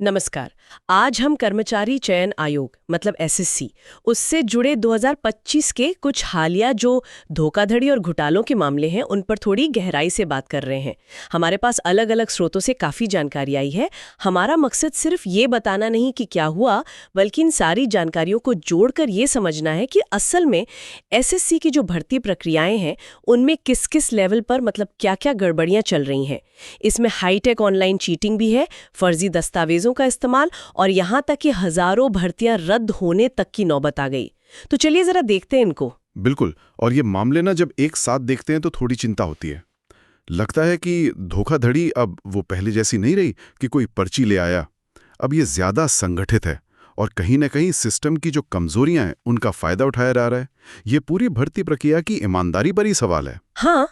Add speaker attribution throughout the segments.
Speaker 1: नमस्कार। आज हम कर्मचारी चयन आयोग मतलब एसएससी उससे जुड़े 2025 के कुछ हालिया जो धोखाधड़ी और घोटालों के मामले हैं उन पर थोड़ी गहराई से बात कर रहे हैं। हमारे पास अलग अलग स्रोतों से काफ़ी जानकारी आई है। हमारा मकसद सिर्फ ये बताना नहीं कि क्या हुआ, बल्कि इन सारी जानकारियों को जोड़कर ये समझना है कि असल में एसएससी की जो भर्ती प्रक्रियाएं हैं उनमें किस किस लेवल पर मतलब क्या क्या गड़बड़ियां चल रही हैं। इसमें हाईटेक ऑनलाइन चीटिंग भी है, फर्जी दस्तावेजों का इस्तेमाल और यहाँ तक कि हजारों भर्तियां रद्द होने तक की नौबत आ गई। तो चलिए जरा देखते हैं इनको।
Speaker 2: बिल्कुल। और ये मामले ना जब एक साथ देखते हैं तो थोड़ी चिंता होती है। लगता है कि धोखाधड़ी अब वो पहले जैसी नहीं रही कि कोई पर्ची ले आया। अब ये ज्यादा संगठित है और कहीं ना कहीं सिस्टम की जो कमजोरियां हैं उनका फायदा उठाया जा रहा है। ये पूरी भर्ती प्रक्रिया की ईमानदारी पर ही सवाल है।
Speaker 1: हाँ,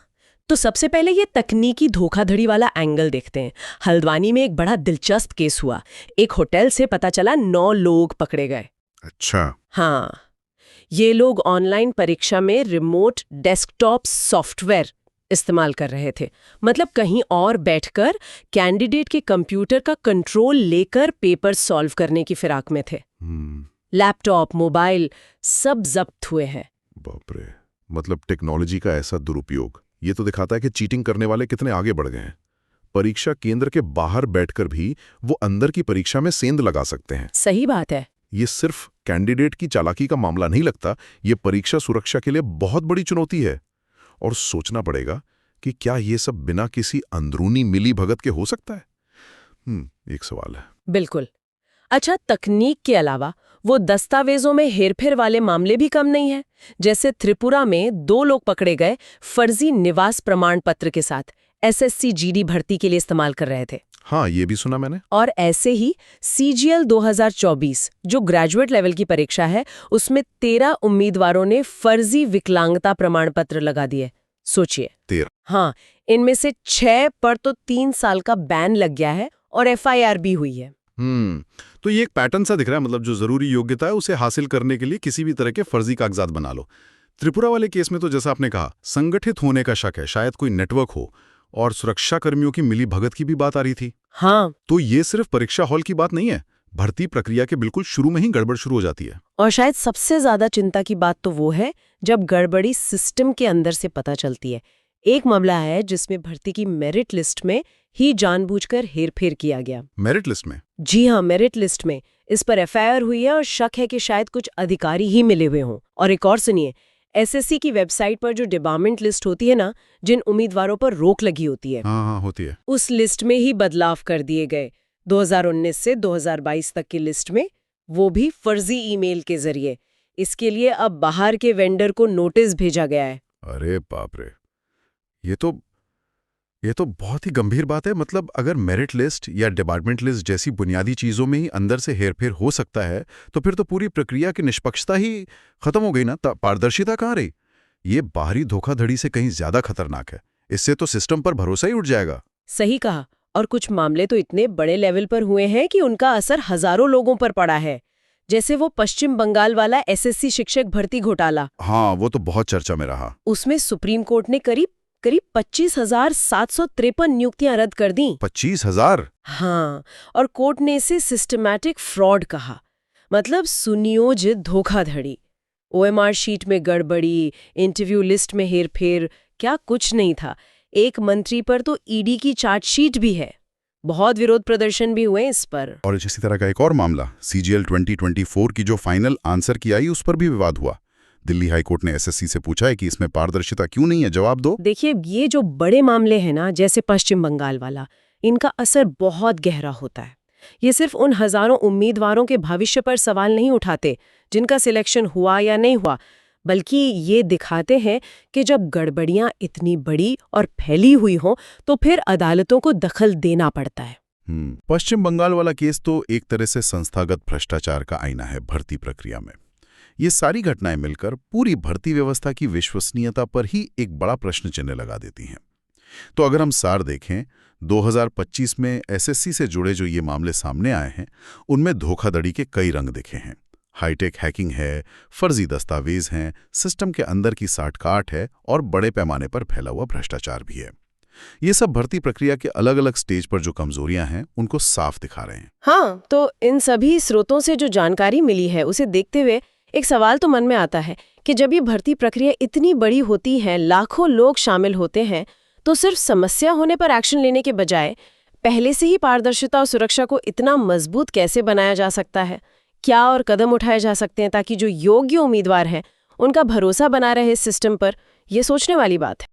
Speaker 1: तो सबसे पहले ये तकनीकी धोखाधड़ी वाला एंगल देखते हैं। हल्द्वानी में एक बड़ा दिलचस्प केस हुआ। एक होटल से पता चला 9 लोग पकड़े गए।
Speaker 2: अच्छा।
Speaker 1: हाँ, ये लोग ऑनलाइन परीक्षा में रिमोट डेस्कटॉप सॉफ्टवेयर इस्तेमाल कर रहे थे। मतलब कहीं और बैठकर कैंडिडेट के कंप्यूटर का कंट्रोल लेकर पेपर सॉल्व करने की फिराक में थे। लैपटॉप, मोबाइल सब जब्त हुए हैं।
Speaker 2: बाप रे। मतलब टेक्नोलॉजी का ऐसा दुरुपयोग, ये तो दिखाता है कि चीटिंग करने वाले कितने आगे बढ़ गए हैं। परीक्षा केंद्र के बाहर बैठकर भी वो अंदर की परीक्षा में सेंध लगा सकते हैं।
Speaker 1: सही बात है।
Speaker 2: ये सिर्फ कैंडिडेट की चालाकी का मामला नहीं लगता, ये परीक्षा सुरक्षा के लिए बहुत बड़ी चुनौती है। और सोचना पड़ेगा कि क्या ये सब बिना किसी अंदरूनी मिली भगत के हो सकता है। एक सवाल है।
Speaker 1: बिल्कुल। अच्छा, तकनीक के अलावा वो दस्तावेजों में हेरफेर वाले मामले भी कम नहीं है। जैसे त्रिपुरा में 2 लोग पकड़े गए फर्जी निवास प्रमाण पत्र के साथ एसएससी जीडी भर्ती के लिए इस्तेमाल कर रहे थे।
Speaker 2: हाँ, ये भी सुना मैंने।
Speaker 1: और ऐसे ही सीजीएल 2024 जो ग्रेजुएट लेवल की परीक्षा है उसमें 13 उम्मीदवारों ने फर्जी विकलांगता प्रमाण पत्र लगा दिए। सोचिए।
Speaker 2: 13।
Speaker 1: हाँ, इनमें से 6 पर तो 3 साल का बैन लग गया है और एफआईआर भी हुई है।
Speaker 2: तो ये एक पैटर्न सा दिख रहा है। मतलब जो जरूरी योग्यता है उसे हासिल करने के लिए किसी भी तरह के फर्जी कागजात बना लो। त्रिपुरा वाले केस में तो जैसा आपने कहा संगठित होने का शक है, शायद कोई नेटवर्क हो। और सुरक्षा कर्मियों की मिली भगत की भी बात आ रही थी।
Speaker 1: हाँ,
Speaker 2: तो ये सिर्फ परीक्षा हॉल की बात नहीं है, भर्ती प्रक्रिया के बिल्कुल शुरू में ही गड़बड़ शुरू हो जाती है।
Speaker 1: और शायद सबसे ज्यादा चिंता की बात तो वो है जब गड़बड़ी सिस्टम के अंदर से पता चलती है। एक मामला है जिसमें भर्ती की मेरिट लिस्ट में ही जानबूझकर हेरफेर किया गया।
Speaker 2: मेरिट लिस्ट में?
Speaker 1: जी हाँ, मेरिट लिस्ट में। इस पर एफआईआर हुई है और शक है कि शायद कुछ अधिकारी ही मिले हुए हों। और एक और सुनिए, एसएससी की वेबसाइट पर जो डिपार्टमेंट लिस्ट होती है ना, जिन उम्मीदवारों पर रोक लगी होती है,
Speaker 2: हाँ होती है।
Speaker 1: उस लिस्ट में ही बदलाव कर दिए गए। 2019 से 2022 तक की लिस्ट में, वो भी फर्जी ईमेल के जरिए। इसके लिए अब बाहर के वेंडर को नोटिस भेजा गया है।
Speaker 2: अरे बाप रे, ये तो बहुत ही गंभीर बात है। मतलब अगर मेरिट लिस्ट या डिपार्टमेंट लिस्ट जैसी बुनियादी चीजों में ही अंदर से हेरफेर हो सकता है तो फिर तो पूरी प्रक्रिया की निष्पक्षता ही खत्म हो गई ना। पारदर्शिता कहाँ रही? ये बाहरी धोखाधड़ी से कहीं ज्यादा खतरनाक है। इससे तो सिस्टम पर भरोसा ही उठ जाएगा।
Speaker 1: सही कहा। और कुछ मामले तो इतने बड़े लेवल पर हुए हैं कि उनका असर हजारों लोगों पर पड़ा है। जैसे वो पश्चिम बंगाल वाला एसएससी शिक्षक भर्ती घोटाला।
Speaker 2: हाँ, वो तो बहुत चर्चा में रहा।
Speaker 1: उसमें सुप्रीम कोर्ट ने करीब 25,753 नियुक्तियां रद्द कर दी।
Speaker 2: 25,000?
Speaker 1: हाँ, और कोर्ट ने इसे सिस्टमैटिक फ्रॉड कहा। मतलब सुनियोजित धोखाधड़ी। ओएमआर शीट में गड़बड़ी, इंटरव्यू लिस्ट में हेरफेर, क्या कुछ नहीं था। एक मंत्री पर तो ईडी की चार्जशीट भी है। बहुत विरोध प्रदर्शन भी हुए इस पर।
Speaker 2: और इसी तरह का एक और मामला सीजीएल 2024 की जो फाइनल आंसर की आई, उस पर भी विवाद हुआ। दिल्ली हाईकोर्ट ने एसएससी से पूछा है कि इसमें पारदर्शिता क्यों नहीं है, जवाब दो।
Speaker 1: देखिए, ये जो बड़े मामले हैं ना, जैसे पश्चिम बंगाल वाला, इनका असर बहुत गहरा होता है। ये सिर्फ उन हजारों उम्मीदवारों के भविष्य पर सवाल नहीं उठाते जिनका सिलेक्शन हुआ या नहीं हुआ, बल्कि ये दिखाते हैं कि जब गड़बड़ियां इतनी बड़ी और फैली हुई हों तो फिर अदालतों को दखल देना पड़ता है।
Speaker 2: पश्चिम बंगाल वाला केस तो एक तरह से संस्थागत भ्रष्टाचार का आईना है भर्ती प्रक्रिया में। ये सारी घटनाएं मिलकर पूरी भर्ती व्यवस्था की विश्वसनीयता पर ही एक बड़ा प्रश्न चिन्ह लगा देती हैं। तो अगर हम सार देखें, 2025 में एसएससी से जुड़े जो ये मामले सामने आए हैं, उनमें धोखाधड़ी के कई रंग दिखे हैं। हाईटेक हैकिंग है, फर्जी दस्तावेज हैं, सिस्टम के अंदर की साठ-काट है और बड़े पैमाने पर फैला हुआ भ्रष्टाचार भी है। ये सब भर्ती प्रक्रिया के अलग अलग स्टेज पर जो कमजोरियां हैं उनको साफ दिखा रहे हैं।
Speaker 1: हाँ, तो इन सभी स्रोतों से जो जानकारी मिली है उसे देखते हुए एक सवाल तो मन में आता है कि जब ये भर्ती प्रक्रिया इतनी बड़ी होती है, लाखों लोग शामिल होते हैं, तो सिर्फ समस्या होने पर एक्शन लेने के बजाय पहले से ही पारदर्शिता और सुरक्षा को इतना मजबूत कैसे बनाया जा सकता है? क्या और कदम उठाए जा सकते हैं ताकि जो योग्य उम्मीदवार हैं उनका भरोसा बना रहे इस सिस्टम पर? ये सोचने वाली बात है।